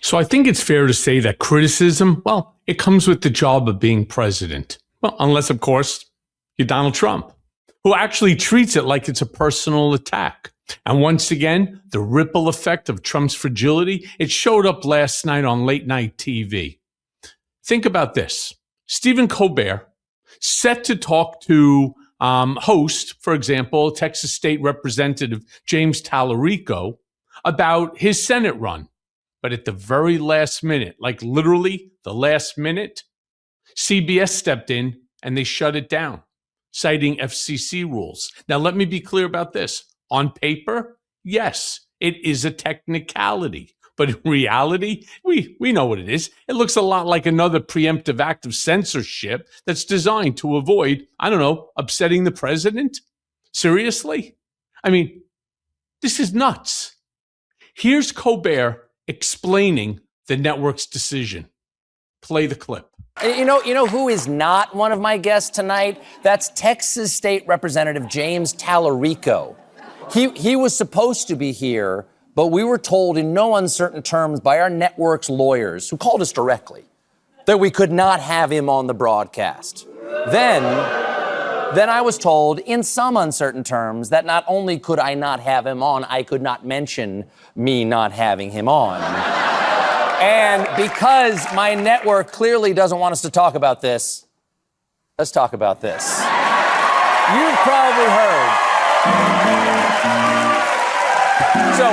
So I think it's fair to say that criticism, well, it comes with the job of being president. Well, unless, of course, you're Donald Trump, who actually treats it like it's a personal attack. And once again, the ripple effect of Trump's fragility, it showed up last night on late night TV. Think about this. Stephen Colbert, set to talk to host, for example, Texas State Representative James Talarico about his Senate run. But at the very last minute, like literally the last minute, CBS stepped in and they shut it down, citing FCC rules. Now, let me be clear about this. On paper, yes, it is a technicality. But in reality, we know what it is. It looks a lot like another preemptive act of censorship that's designed to avoid, upsetting the president. Seriously? I mean, this is nuts. Here's Colbert explaining the network's decision. Play the clip. You know who is not one of my guests tonight? That's Texas State Representative James Talarico. He was supposed to be here, but we were told in no uncertain terms by our network's lawyers, who called us directly, that we could not have him on the broadcast. Then I was told in some uncertain terms that not only could I not have him on, I could not mention me not having him on. And because my network clearly doesn't want us to talk about this, let's talk about this. You've probably heard. So,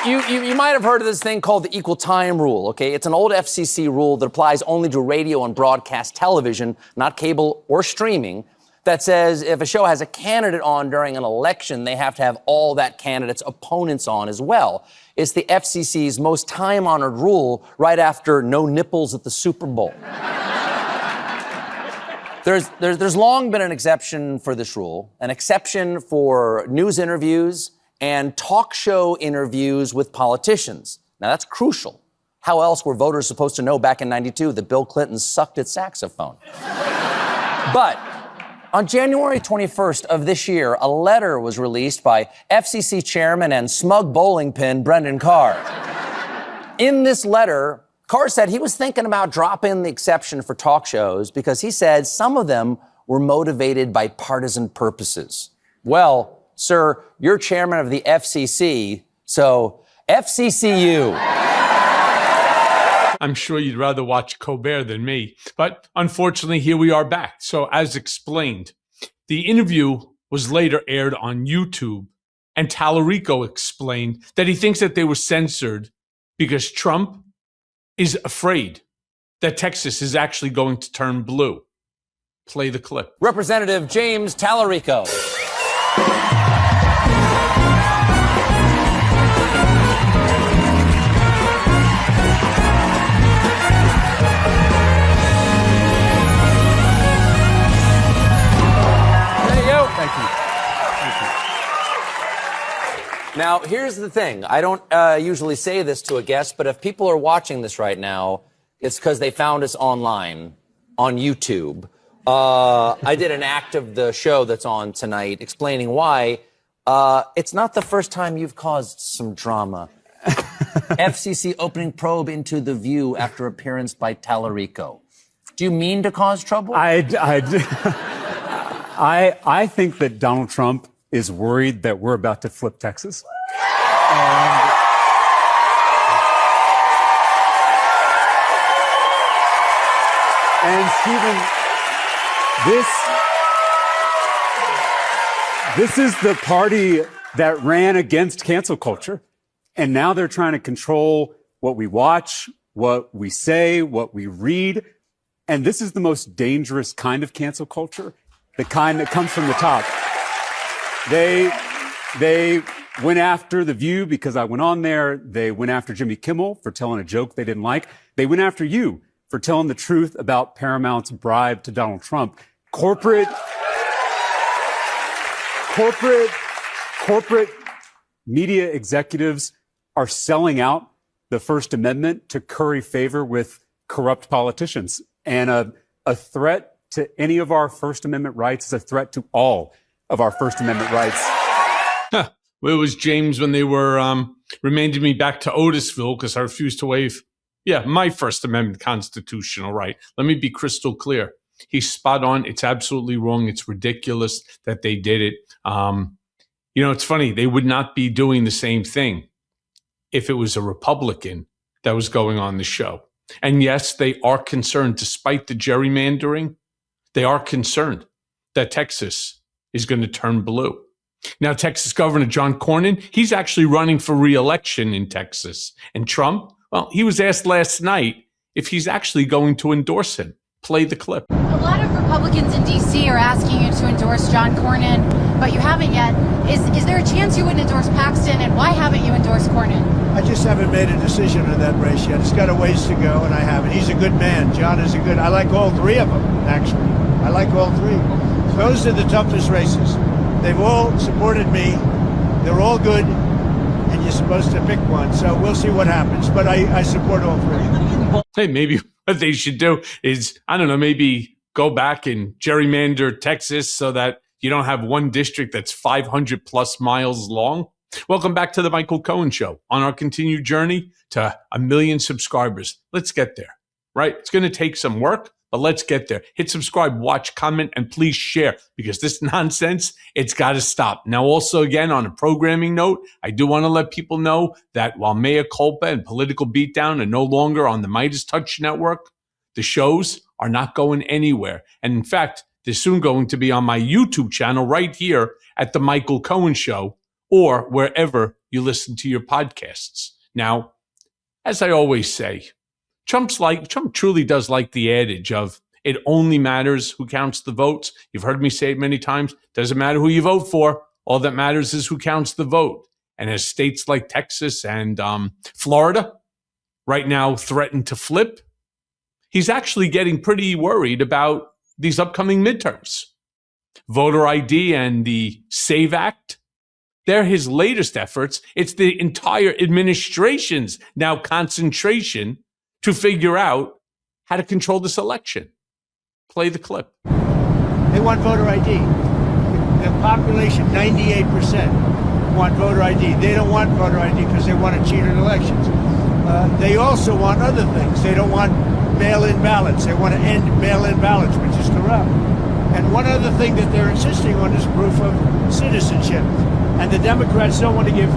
you might have heard of this thing called the equal time rule, okay? It's an old FCC rule that applies only to radio and broadcast television, not cable or streaming, that says if a show has a candidate on during an election, they have to have all that candidate's opponents on as well. It's the FCC's most time-honored rule right after no nipples at the Super Bowl. There's long been an exception for this rule, an exception for news interviews and talk show interviews with politicians. Now, that's crucial. How else were voters supposed to know back in '92 that Bill Clinton sucked at saxophone? But on January 21st of this year, a letter was released by FCC chairman and smug bowling pin Brendan Carr. In this letter, Carr said he was thinking about dropping the exception for talk shows because he said some of them were motivated by partisan purposes. Well, sir, you're chairman of the FCC, so FCCU. I'm sure you'd rather watch Colbert than me, but unfortunately, here we are back. So as explained, the interview was later aired on YouTube, and Talarico explained that he thinks that they were censored because Trump is afraid that Texas is actually going to turn blue. Play the clip. Representative James Talarico. Now, here's the thing. I don't usually say this to a guest, but if people are watching this right now, it's because they found us online on YouTube. I did an act of the show that's on tonight explaining why. It's not the first time you've caused some drama. FCC opening probe into The View after appearance by Talarico. Do you mean to cause trouble? I think that Donald Trump is worried that we're about to flip Texas. And Stephen, this is the party that ran against cancel culture. And now they're trying to control what we watch, what we say, what we read. And this is the most dangerous kind of cancel culture, the kind that comes from the top. They went after The View because I went on there. They went after Jimmy Kimmel for telling a joke they didn't like. They went after you for telling the truth about Paramount's bribe to Donald Trump. Corporate media executives are selling out the First Amendment to curry favor with corrupt politicians. And a threat to any of our First Amendment rights is a threat to all of our First Amendment rights. Where was James when they were Reminded me back to Otisville because I refused to waive, my First Amendment constitutional right. Let me be crystal clear. He's spot on. It's absolutely wrong. It's ridiculous that they did it. It's funny. They would not be doing the same thing if it was a Republican that was going on the show. And yes, they are concerned, despite the gerrymandering, they are concerned that Texas is going to turn blue. Now, Texas Governor John Cornyn, he's actually running for re-election in Texas. And Trump, well, he was asked last night if he's actually going to endorse him. Play the clip. A lot of Republicans in D.C. are asking you to endorse John Cornyn, but you haven't yet. Is there a chance you would endorse Paxton, and why haven't you endorsed Cornyn? I just haven't made a decision on that race yet. It's got a ways to go, and I haven't. He's a good man. John is I like all three of them, actually. I like all three. Those are the toughest races. They've all supported me. They're all good, and you're supposed to pick one. So we'll see what happens, but I support all three. Hey, maybe what they should do is, maybe go back and gerrymander Texas so that you don't have one district that's 500 plus miles long. Welcome back to the Michael Cohen Show on our continued journey to 1 million subscribers. Let's get there, right? It's going to take some work, but let's get there. Hit subscribe, watch, comment, and please share, because this nonsense, it's got to stop. Now, also, again, on a programming note, I do want to let people know that while Mea Culpa and Political Beatdown are no longer on the Midas Touch Network, the shows are not going anywhere. And in fact, they're soon going to be on my YouTube channel right here at The Michael Cohen Show, or wherever you listen to your podcasts. Now, as I always say, Trump truly does like the adage of it only matters who counts the votes. You've heard me say it many times. Doesn't matter who you vote for. All that matters is who counts the vote. And as states like Texas and Florida right now threaten to flip, he's actually getting pretty worried about these upcoming midterms. Voter ID and the SAVE Act, they're his latest efforts. It's the entire administration's now concentration to figure out how to control this election. Play the clip. They want voter ID. The population, 98%, want voter ID. They don't want voter ID because they want to cheat in elections. They also want other things. They don't want mail-in ballots. They want to end mail-in ballots, which is corrupt. And one other thing that they're insisting on is proof of citizenship. And the Democrats don't want to give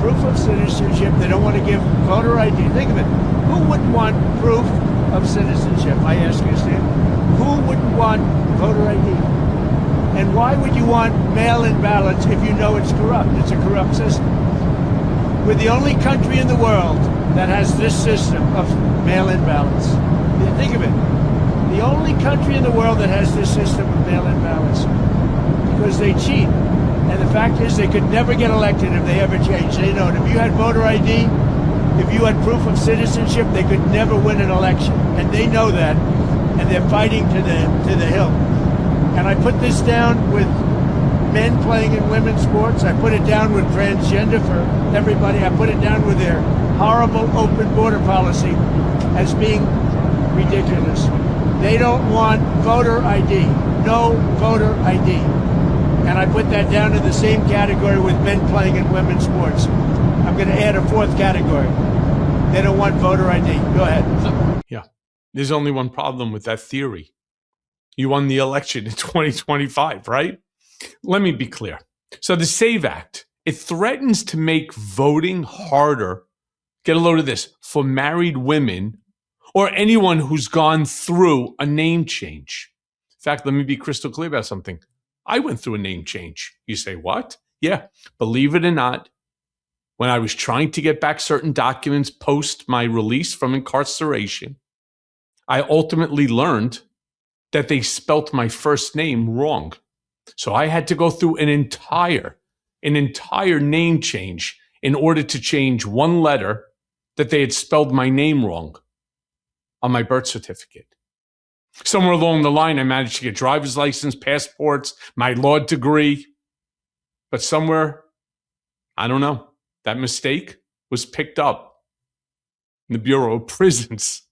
proof of citizenship. They don't want to give voter ID. Think of it. Who wouldn't want proof of citizenship? I ask you, Steve. Who wouldn't want voter ID? And why would you want mail-in ballots if you know it's corrupt? It's a corrupt system. We're the only country in the world that has this system of mail-in ballots. Think of it. The only country in the world that has this system of mail-in ballots, because they cheat. And the fact is, they could never get elected if they ever changed. They know it. If you had voter ID, if you had proof of citizenship, they could never win an election. And they know that, and they're fighting to the hilt. And I put this down with men playing in women's sports. I put it down with transgender for everybody. I put it down with their horrible open border policy as being ridiculous. They don't want voter ID. No voter ID. And I put that down in the same category with men playing in women's sports. I'm going to add a fourth category. They don't want voter ID. Go ahead. Yeah. There's only one problem with that theory. You won the election in 2025, right? Let me be clear. So the SAVE Act, it threatens to make voting harder, get a load of this, for married women or anyone who's gone through a name change. In fact, let me be crystal clear about something. I went through a name change. You say, what? Yeah, believe it or not, when I was trying to get back certain documents post my release from incarceration, I ultimately learned that they spelt my first name wrong. So I had to go through an entire name change in order to change one letter that they had spelled my name wrong on my birth certificate. Somewhere along the line, I managed to get driver's license, passports, my law degree. But somewhere, I don't know, that mistake was picked up in the Bureau of Prisons.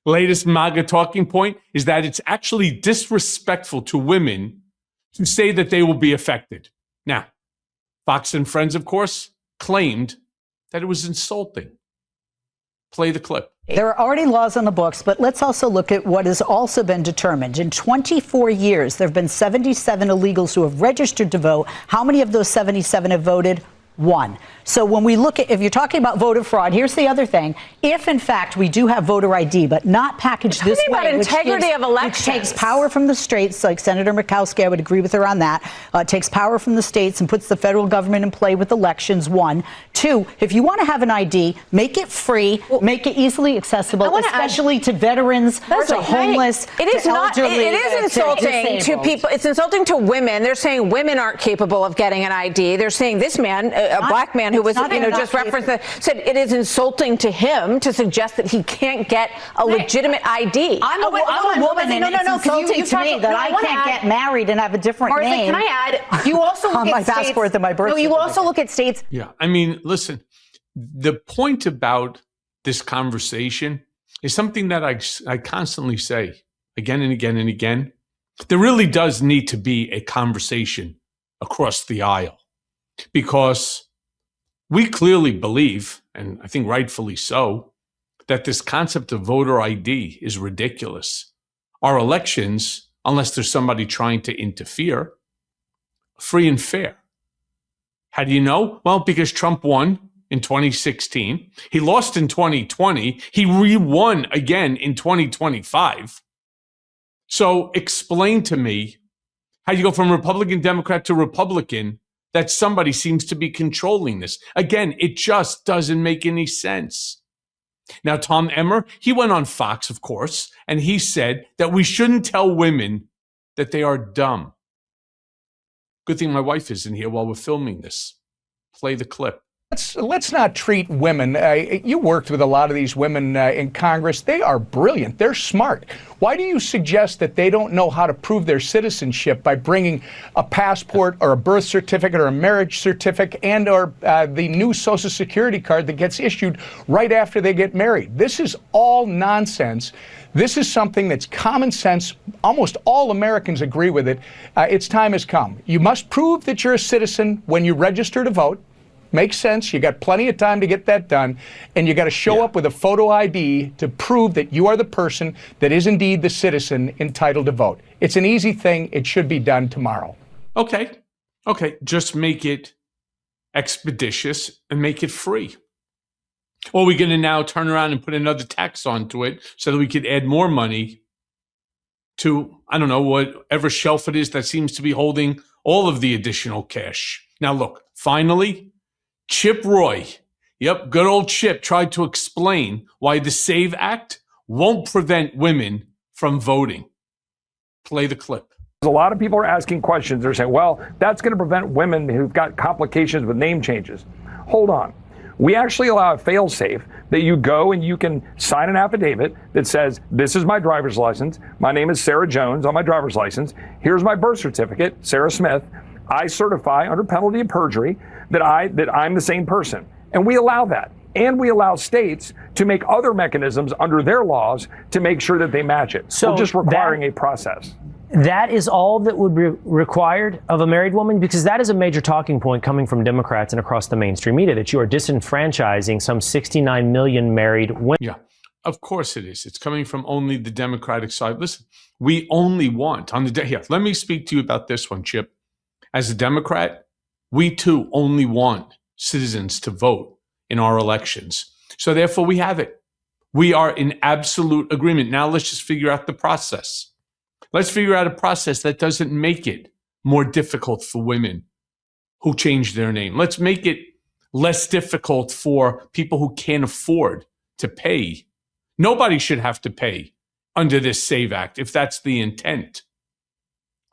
Latest MAGA talking point is that it's actually disrespectful to women to say that they will be affected. Now, Fox and Friends, of course, claimed that it was insulting. Play the clip. There are already laws on the books, but let's also look at what has also been determined. In 24 years, there have been 77 illegals who have registered to vote. How many of those 77 have voted? One. So when we look at, if you're talking about voter fraud, here's the other thing. If, in fact, we do have voter ID, but not packaged this way, about integrity of elections, which takes power from the states, like Senator Murkowski, I would agree with her on that, takes power from the states and puts the federal government in play with elections, one. Two, if you want to have an ID, make it free, make it easily accessible, especially to veterans, to homeless, it is to not, elderly, it is insulting to people. It's insulting to women. They're saying women aren't capable of getting an ID. They're saying this man, a black man who was, just referenced, said it is insulting to him to suggest that he can't get a legitimate ID. I'm a woman, and it's insulting to me that I can't get married and have a different name. Can I add? You also look on my passport than my birth certificate. You also look at states. Yeah, I mean, listen, the point about this conversation is something that I constantly say again and again and again. There really does need to be a conversation across the aisle, because we clearly believe, and I think rightfully so, that this concept of voter ID is ridiculous. Our elections, unless there's somebody trying to interfere, free and fair. How do you know? Well, because Trump won in 2016. He lost in 2020. He re-won again in 2025. So explain to me how you go from Republican, Democrat to Republican, that somebody seems to be controlling this. Again, it just doesn't make any sense. Now, Tom Emmer, he went on Fox, of course, and he said that we shouldn't tell women that they are dumb. Good thing my wife isn't here while we're filming this. Play the clip. Let's not treat women. You worked with a lot of these women in Congress. They are brilliant. They're smart. Why do you suggest that they don't know how to prove their citizenship by bringing a passport or a birth certificate or a marriage certificate and or the new Social Security card that gets issued right after they get married? This is all nonsense. This is something that's common sense. Almost all Americans agree with it. Its time has come. You must prove that you're a citizen when you register to vote. Makes sense. You got plenty of time to get that done. And you got to show up with a photo ID to prove that you are the person that is indeed the citizen entitled to vote. It's an easy thing. It should be done tomorrow. Okay. Just make it expeditious and make it free. Or we're going to now turn around and put another tax onto it so that we could add more money to, I don't know, whatever shelf it is that seems to be holding all of the additional cash. Now, look, finally, Chip Roy, good old Chip, tried to explain why the SAVE Act won't prevent women from voting. Play the clip. A lot of people are asking questions. They're saying, well, that's going to prevent women who've got complications with name changes. Hold on. We actually allow a fail-safe that you go and you can sign an affidavit that says, this is my driver's license. My name is Sarah Jones on my driver's license. Here's my birth certificate, Sarah Smith. I certify under penalty of perjury that I'm the same person. And we allow that. And we allow states to make other mechanisms under their laws to make sure that they match it. So we're just requiring a process. That is all that would be required of a married woman, because that is a major talking point coming from Democrats and across the mainstream media, that you are disenfranchising some 69 million married women. Yeah, of course it is. It's coming from only the Democratic side. listen, we only want on the day. Here, let me speak to you about this one, Chip. As a Democrat, we too only want citizens to vote in our elections. So therefore we have it. We are in absolute agreement. Now let's just figure out the process. Let's figure out a process that doesn't make it more difficult for women who change their name. Let's make it less difficult for people who can't afford to pay. Nobody should have to pay under this SAVE Act if that's the intent.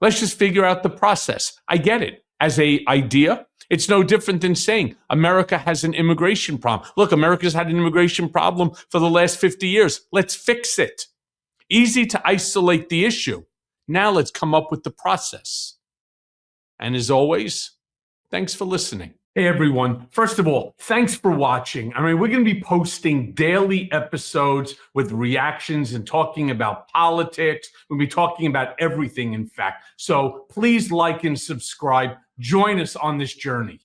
Let's just figure out the process. I get it. As an idea, it's no different than saying America has an immigration problem. Look, America's had an immigration problem for the last 50 years. Let's fix it. Easy to isolate the issue. Now let's come up with the process. And as always, thanks for listening. Hey, everyone. First of all, thanks for watching. I mean, we're going to be posting daily episodes with reactions and talking about politics. We'll be talking about everything, in fact. So please like and subscribe. Join us on this journey.